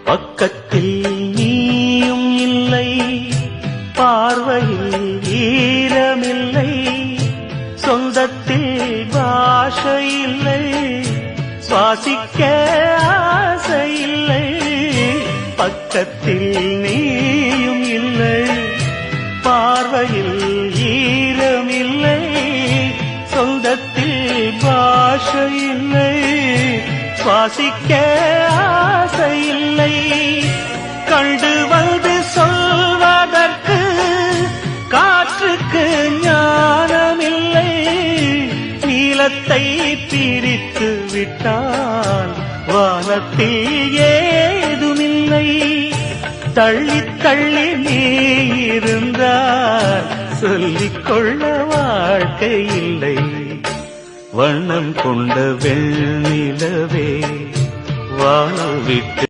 பக்கத்தில் நீயும் இல்லை, பார்வையில் ஈரமில்லை, சொந்தத்தில் பாஷை இல்லை, சுவாசிக்க ஆசையில்லை. பக்கத்தில் நீயும் இல்லை, பார்வையில் ஈரமில்லை, சொந்தத்தில் பாஷை இல்லை, சுவாசிக்க ஆசையில்லை. கண்டு வந்து சொல்வதற்கு காற்றுக்கு ஞானமில்லை, நீலத்தை பிரித்து விட்டால் வானத்தில் ஏதுமில்லை. தள்ளி தள்ளி நீ இருந்தால் சொல்லிக்கொள்ள வாழ்க்கை இல்லை. வண்ணம் கொண்ட வெண்ணிலவே வானம் விட்டு